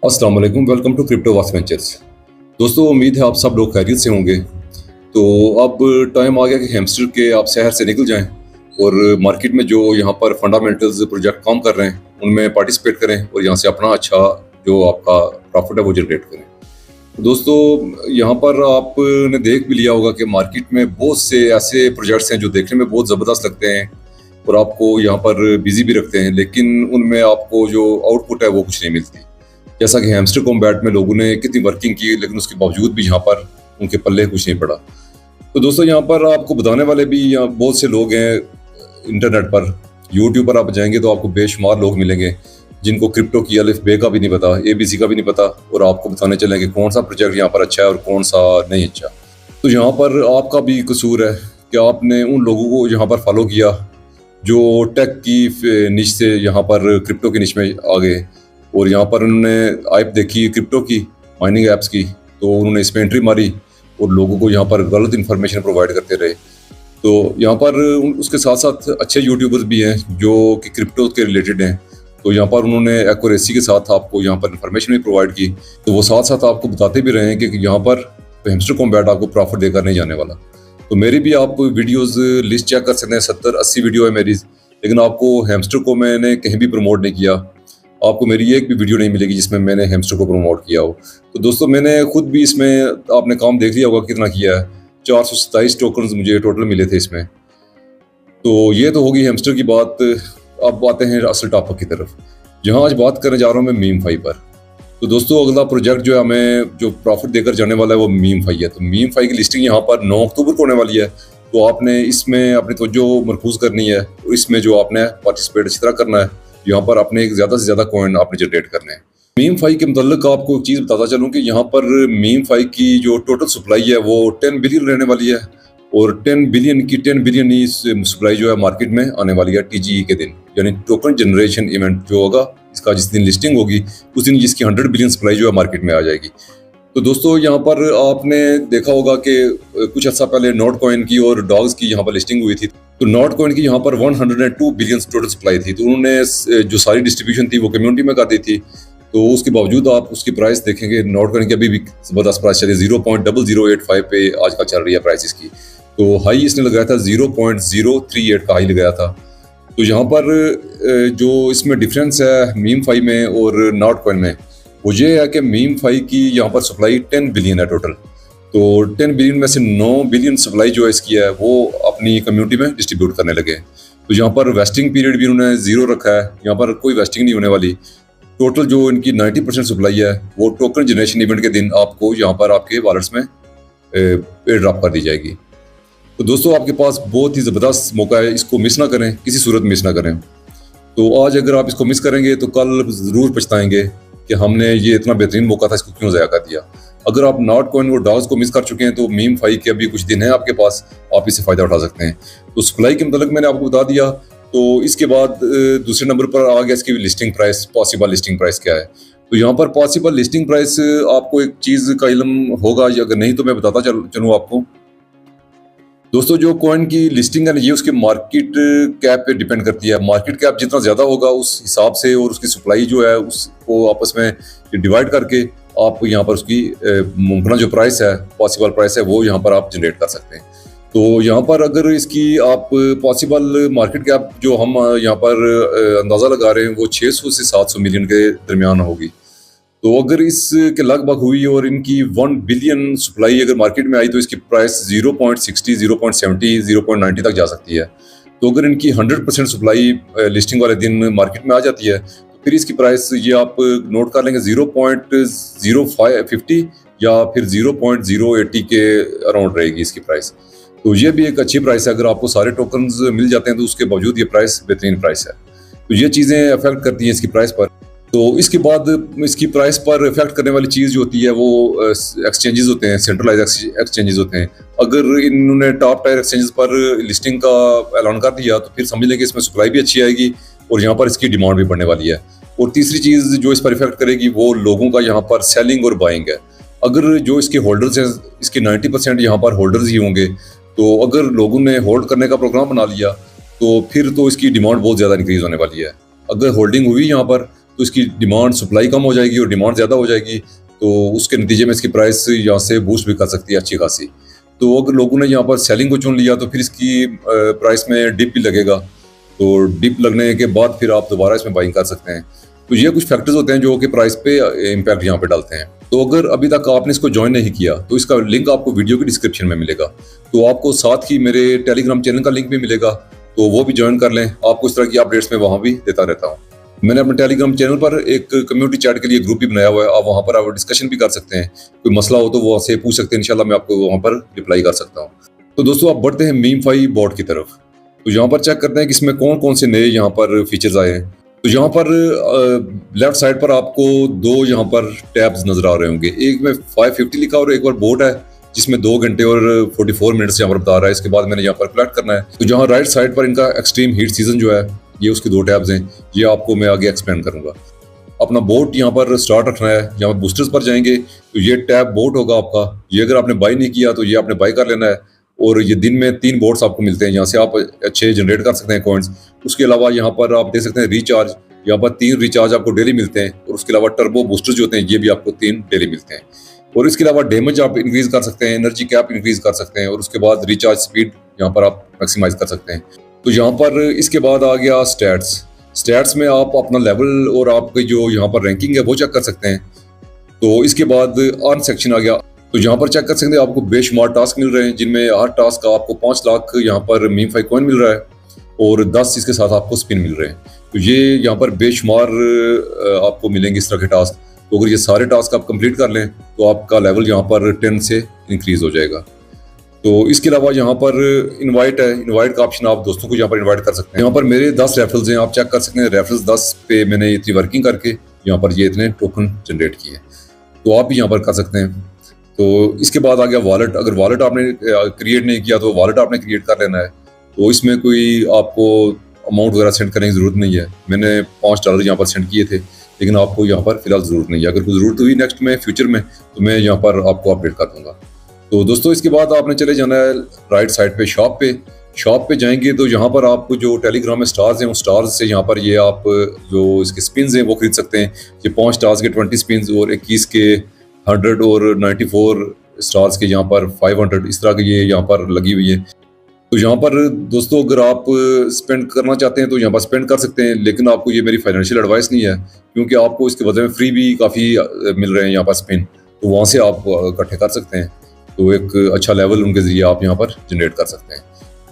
अस्सलाम वालेकुम, welcome to crypto वास वेंचर्स। दोस्तों, उम्मीद है आप सब लोग खैरियत से होंगे। तो अब टाइम आ गया कि हैमस्टर के आप शहर से निकल जाएं और मार्केट में जो यहाँ पर फंडामेंटल्स प्रोजेक्ट काम कर रहे हैं उनमें पार्टिसिपेट करें और यहाँ से अपना अच्छा जो आपका प्रॉफिट है वो जनरेट करें। तो दोस्तों, यहाँ पर आपने देख भी लिया होगा कि मार्केट में बहुत से ऐसे प्रोजेक्ट्स हैं जो देखने में बहुत ज़बरदस्त लगते हैं और आपको यहाँ पर बिजी भी रखते हैं, लेकिन उनमें आपको जो आउटपुट है वो कुछ नहीं मिलती। जैसा कि हैमस्टर कॉम्बैट में लोगों ने कितनी वर्किंग की, लेकिन उसके बावजूद भी यहाँ पर उनके पल्ले कुछ नहीं पड़ा। तो दोस्तों, यहाँ पर आपको बताने वाले भी यहाँ बहुत से लोग हैं इंटरनेट पर। यूट्यूब पर आप जाएंगे तो आपको बेशुमार लोग मिलेंगे जिनको क्रिप्टो की अलिफ बे का भी नहीं पता, ABC का भी नहीं पता, और आपको बताने चलेंगे कौन सा प्रोजेक्ट यहाँ पर अच्छा है और कौन सा नहीं अच्छा। तो यहाँ पर आपका भी कसूर है कि आपने उन लोगों को यहाँ पर फॉलो किया जो टेक की निश से यहाँ पर क्रिप्टो की निश में आ गए, और यहाँ पर उन्होंने ऐप देखी क्रिप्टो की माइनिंग ऐप्स की, तो उन्होंने इस पर एंट्री मारी और लोगों को यहाँ पर गलत इन्फॉर्मेशन प्रोवाइड करते रहे। तो यहाँ पर उसके साथ साथ अच्छे यूट्यूबर्स भी हैं जो कि क्रिप्टो के रिलेटेड हैं, तो यहाँ पर उन्होंने एक्यूरेसी के साथ आपको यहाँ पर इन्फॉर्मेशन भी प्रोवाइड की। तो वो साथ साथ आपको बताते भी रहे हैं कि यहाँ पर हैमस्टर कॉम्बैट आपको प्रॉफिट देकर नहीं जाने वाला। तो मेरी भी आप वीडियोस लिस्ट चेक कर सकते हैं, 70-80 वीडियो है मेरी, लेकिन आपको हैमस्टर को मैंने कहीं भी प्रमोट नहीं किया। आपको मेरी एक भी वीडियो नहीं मिलेगी जिसमें मैंने हैमस्टर को प्रमोट किया हो। तो दोस्तों, मैंने खुद भी इसमें आपने काम देख लिया होगा कितना किया है। 427 टोकन्स मुझे टोटल मिले थे इसमें। तो ये तो होगी हैमस्टर की बात। अब आते हैं असल टॉपिक की तरफ, जहां आज बात करने जा रहा हूं मैं मीम फाई पर। तो दोस्तों, अगला प्रोजेक्ट जो है हमें जो प्रॉफिट देकर जाने वाला है वो मीम फाई है। तो मीम फाई की लिस्टिंग यहाँ पर 9 अक्टूबर को होने वाली है। तो आपने इसमें अपनी तवज्जो मरकूज करनी है और इसमें जो आपने पार्टिसिपेट अच्छी तरह करना है। यहाँ पर अपने ज़्यादा से ज़्यादा कॉइन आपने जनरेट करने हैं। मीम फाई के मतलब आपको एक चीज़ बताता चलूँ कि यहाँ पर मीम फाई की जो टोटल सप्लाई है वो 10 बिलियन रहने वाली है, और 10 बिलियन की 10 बिलियन ही सप्लाई जो है मार्केट में आने वाली है TGE के दिन, यानी टोकन जनरेशन इवेंट जो होगा इसका जिस दिन लिस्टिंग होगी उस दिन इसकी 100 बिलियन सप्लाई जो है मार्केट में आ जाएगी। तो दोस्तों, यहाँ पर आपने देखा होगा कि कुछ अर्सा पहले नोट कॉइन की और डॉग्स की यहाँ पर लिस्टिंग हुई थी। तो नोट कॉइन की यहाँ पर 102 बिलियन टोटल सप्लाई थी। तो उन्होंने जो सारी डिस्ट्रीब्यूशन थी वो कम्युनिटी में कर दी थी। तो उसके बावजूद आप उसकी प्राइस देखेंगे, नोट कॉइन की अभी भी जबरदस्त प्राइस चली, 0.0085 पे आजकल चल रही है प्राइस इसकी। तो हाई इसने लगाया था 0.038 का हाई लगाया था। तो यहाँ पर जो इसमें डिफरेंस है मीम फाई में और नोट कॉइन में वो ये है कि मीम फाई की यहाँ पर सप्लाई 10 बिलियन है टोटल। तो 10 बिलियन में से 9 बिलियन सप्लाई जो है इसकी है वो अपनी कम्युनिटी में डिस्ट्रीब्यूट करने लगे। तो यहाँ पर वेस्टिंग पीरियड भी उन्होंने 0 रखा है, यहाँ पर कोई वेस्टिंग नहीं होने वाली। टोटल जो इनकी 90% सप्लाई है वो टोकन जनरेशन इवेंट के दिन आपको यहाँ पर आपके वॉलेट्स में एयर ड्रॉप कर दी जाएगी। तो दोस्तों, आपके पास बहुत ही ज़बरदस्त मौका है, इसको मिस ना करें, किसी सूरत मिस ना करें। तो आज अगर आप इसको मिस करेंगे तो कल ज़रूर पछताएंगे कि हमने ये इतना बेहतरीन मौका था, इसको क्यों ज़ाया कर दिया। अगर आप नॉट कॉइन और डॉग्स को मिस कर चुके हैं तो मीम फाई के अभी कुछ दिन है आपके पास, आप इससे फ़ायदा उठा सकते हैं। तो सप्लाई के मतलब मैंने आपको बता दिया। तो इसके बाद दूसरे नंबर पर आ गया इसकी listing price, possible listing price क्या है। तो यहाँ पर पॉसिबल लिस्टिंग प्राइस आपको एक चीज़ का इल्म होगा, या अगर नहीं तो मैं बताता चलूँ आपको। दोस्तों, जो कॉइन की लिस्टिंग है ना, ये उसके मार्केट कैप पे डिपेंड करती है। मार्केट कैप जितना ज़्यादा होगा उस हिसाब से, और उसकी सप्लाई जो है उसको आपस में डिवाइड करके आप यहाँ पर उसकी मुमकिन जो प्राइस है, पॉसिबल प्राइस है, वो यहाँ पर आप जनरेट कर सकते हैं। तो यहाँ पर अगर इसकी आप पॉसिबल मार्केट कैप जो हम यहाँ पर अंदाज़ा लगा रहे हैं वो 600 से 700 मिलियन के दरमियान होगी। तो अगर इसके लगभग हुई और इनकी 1 बिलियन सप्लाई अगर मार्केट में आई तो इसकी प्राइस 0.60, 0.70, 0.90 तक जा सकती है। तो अगर इनकी 100% सप्लाई लिस्टिंग वाले दिन मार्केट में आ जाती है तो फिर इसकी प्राइस ये आप नोट कर लेंगे 0.0550 या फिर 0.080 के अराउंड रहेगी इसकी प्राइस। तो ये भी एक अच्छी प्राइस है। अगर आपको सारे टोकन्स मिल जाते हैं तो उसके बावजूद ये प्राइस बेहतरीन प्राइस है। तो ये चीज़ें अफेक्ट करती हैं इसकी प्राइस पर। तो इसके बाद इसकी प्राइस पर इफेक्ट करने वाली चीज़ जो होती है वो एक्सचेंजेस होते हैं, सेंट्रलाइज एक्सचेंजेस होते हैं। अगर इन्होंने टॉप टायर एक्सचेंजेस पर लिस्टिंग का ऐलान कर दिया तो फिर समझ लें कि इसमें सप्लाई भी अच्छी आएगी और यहाँ पर इसकी डिमांड भी बढ़ने वाली है। और तीसरी चीज़ जो इस पर इफेक्ट करेगी वो लोगों का यहाँ पर सेलिंग और बाइंग है। अगर जो इसके होल्डर्स हैं, इसके 90% यहाँ पर होल्डर्स ही होंगे। तो अगर लोगों ने होल्ड करने का प्रोग्राम बना लिया तो फिर तो इसकी डिमांड बहुत ज़्यादा इंक्रीज होने वाली है। अगर होल्डिंग हुई यहाँ पर तो इसकी डिमांड सप्लाई कम हो जाएगी और डिमांड ज़्यादा हो जाएगी, तो उसके नतीजे में इसकी प्राइस यहाँ से बूस्ट भी कर सकती है अच्छी खासी। तो अगर लोगों ने यहाँ पर सेलिंग को चुन लिया तो फिर इसकी प्राइस में डिप भी लगेगा, तो डिप लगने के बाद फिर आप दोबारा इसमें बाइंग कर सकते हैं। तो ये कुछ फैक्टर्स होते हैं जो कि प्राइस पे इम्पैक्ट यहाँ पे डालते हैं। तो अगर अभी तक आपने इसको ज्वाइन नहीं किया तो इसका लिंक आपको वीडियो की डिस्क्रिप्शन में मिलेगा। तो आपको साथ ही मेरे टेलीग्राम चैनल का लिंक भी मिलेगा, तो वो भी ज्वाइन कर लें। आपको इस तरह की अपडेट्स में वहाँ भी देता रहता हूँ। मैंने अपने टेलीग्राम चैनल पर एक कम्युनिटी चैट के लिए ग्रुप भी बनाया हुआ है, आप वहाँ पर आप डिस्कशन भी कर सकते हैं। कोई मसला हो तो वो वहाँ से पूछ सकते हैं, इंशाल्लाह मैं आपको वहाँ पर रिप्लाई कर सकता हूँ। तो दोस्तों आप बढ़ते हैं मीमफाई बॉट की तरफ। तो यहाँ पर चेक करते हैं कि इसमें कौन कौन से नए यहाँ पर फीचर्स आए हैं। तो यहाँ पर लेफ्ट साइड पर आपको दो यहाँ पर टैब्स नजर आ रहे होंगे, एक में 550 लिखा और एक और बोट है जिसमें 2 घंटे और 44 मिनट्स यहाँ पर बता रहा है। इसके बाद मैंने यहाँ पर कलेक्ट करना है। तो जहाँ राइट साइड पर इनका एक्सट्रीम हीट सीजन जो है, ये उसके 2 टैब्स हैं, ये आपको मैं आगे एक्सप्लेन करूंगा। अपना बोट यहाँ पर स्टार्ट रखना है। यहाँ पर बूस्टर्स पर जाएंगे तो ये टैब बोट होगा आपका। ये अगर आपने बाई नहीं किया तो ये आपने बाई कर लेना है। और ये दिन में 3 बोट्स आपको मिलते हैं, यहाँ से आप अच्छे जनरेट कर सकते हैं कॉइन्स। उसके अलावा यहाँ पर आप देख सकते हैं रिचार्ज, यहाँ पर 3 रिचार्ज आपको डेली मिलते हैं। और उसके अलावा टर्बो बूस्टर्स जो होते हैं ये भी आपको 3 डेली मिलते हैं। और इसके अलावा डैमेज आप इंक्रीज कर सकते हैं, एनर्जी कैप इंक्रीज कर सकते हैं, और उसके बाद रिचार्ज स्पीड यहाँ पर आप मैक्सिमाइज कर सकते हैं। तो यहाँ पर इसके बाद आ गया स्टैट्स में आप अपना लेवल और आपकी जो यहाँ पर रैंकिंग है वो चेक कर सकते हैं। तो इसके बाद अर्न सेक्शन आ गया। तो यहाँ पर चेक कर सकते हैं आपको बेशुमार टास्क मिल रहे हैं, जिनमें हर टास्क का आपको 5 लाख यहाँ पर मीमफाई कॉइन मिल रहा है और 10 इसके साथ आपको स्पिन मिल रहे हैं। तो ये यहाँ पर बेशुमार आपको मिलेंगे इस तरह के टास्क। तो अगर ये सारे टास्क आप कंप्लीट कर लें तो आपका लेवल यहाँ पर 10 से इंक्रीज हो जाएगा। तो इसके अलावा यहाँ पर इनवाइट है, इनवाइट का ऑप्शन आप दोस्तों को यहाँ पर इनवाइट कर सकते हैं। यहाँ पर मेरे 10 रेफरल्स हैं, आप चेक कर सकते हैं। रेफरल्स 10 पे मैंने इतनी वर्किंग करके यहाँ पर ये इतने टोकन जनरेट किए, तो आप भी यहाँ पर कर सकते हैं। तो इसके बाद आ गया वॉलेट। अगर वॉलेट आपने क्रिएट नहीं किया तो वॉलेट आपने क्रिएट कर लेना है। तो इसमें कोई आपको अमाउंट वगैरह सेंड करने की जरूरत नहीं है। मैंने $5 यहाँ पर सेंड किए थे, लेकिन आपको यहाँ पर फिलहाल जरूरत नहीं है। अगर कोई जरूरत हुई नेक्स्ट में फ्यूचर में तो मैं यहाँ पर आपको अपडेट कर दूंगा। तो दोस्तों इसके बाद आपने चले जाना है राइट साइड पे शॉप पे जाएंगे तो यहाँ पर आपको जो टेलीग्राम में स्टार्स हैं उन स्टार्स से यहाँ पर ये आप जो इसके स्पिन्स हैं वो खरीद सकते हैं। ये 5 स्टार्स के 20 स्पिन्स और 21 के 100 और 94 स्टार्स के यहाँ पर 500 इस तरह की ये यहाँ पर लगी हुई है। तो यहाँ पर दोस्तों अगर आप स्पेंड करना चाहते हैं तो यहाँ पर स्पेंड कर सकते हैं, लेकिन आपको ये मेरी फाइनेंशियल एडवाइस नहीं है, क्योंकि आपको इसके बदले में फ्री भी काफ़ी मिल रहे हैं यहाँ पर स्पिन। तो वहाँ से आप इकट्ठे कर सकते हैं। तो एक अच्छा लेवल उनके जरिए आप यहाँ पर जनरेट कर सकते हैं।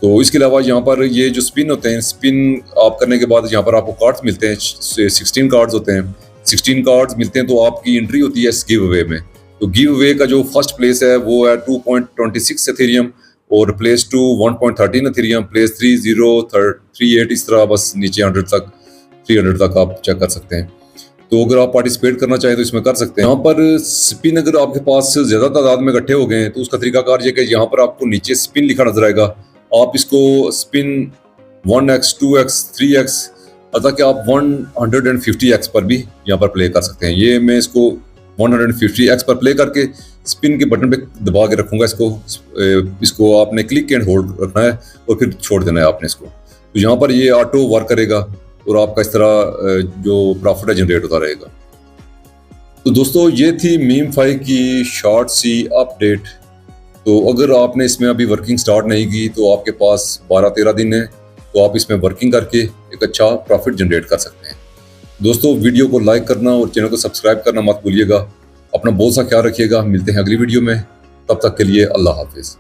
तो इसके अलावा यहाँ पर ये जो स्पिन होते हैं, स्पिन आप करने के बाद यहाँ पर आपको कार्ड्स मिलते हैं। 16 कार्ड्स होते हैं। 16 कार्ड्स मिलते हैं तो आपकी एंट्री होती है इस गिव अवे में। तो गिव अवे का जो फर्स्ट प्लेस है वो है 2.26 एथेरियम और प्लेस 2 1.13 एथेरियम, प्लेस 3 0.38 इस तरह बस नीचे 100 तक 300 तक आप चेक कर सकते हैं। तो अगर आप पार्टिसिपेट करना चाहें तो इसमें कर सकते हैं। यहाँ पर स्पिन अगर आपके पास ज़्यादा तादाद में इकट्ठे हो गए हैं तो उसका तरीकाकार ये कि यहाँ पर आपको नीचे स्पिन लिखा नजर आएगा। आप इसको स्पिन 1x 2x 3x अतः कि आप 150x पर भी यहाँ पर प्ले कर सकते हैं। ये मैं इसको 150x पर प्ले करके स्पिन के बटन पे दबा के रखूंगा। इसको आपने क्लिक एंड होल्ड रखना है और फिर छोड़ देना है आपने इसको। तो यहाँ पर ये ऑटो वर्क करेगा और आपका इस तरह जो प्रॉफिट है जनरेट होता रहेगा। तो दोस्तों ये थी मीमफाई की शॉर्ट सी अपडेट। तो अगर आपने इसमें अभी वर्किंग स्टार्ट नहीं की तो आपके पास 12-13 दिन है, तो आप इसमें वर्किंग करके एक अच्छा प्रॉफिट जनरेट कर सकते हैं। दोस्तों वीडियो को लाइक करना और चैनल को सब्सक्राइब करना मत भूलिएगा। अपना बहुत सा ख्याल रखिएगा। मिलते हैं अगली वीडियो में, तब तक के लिए अल्लाह हाफिज़।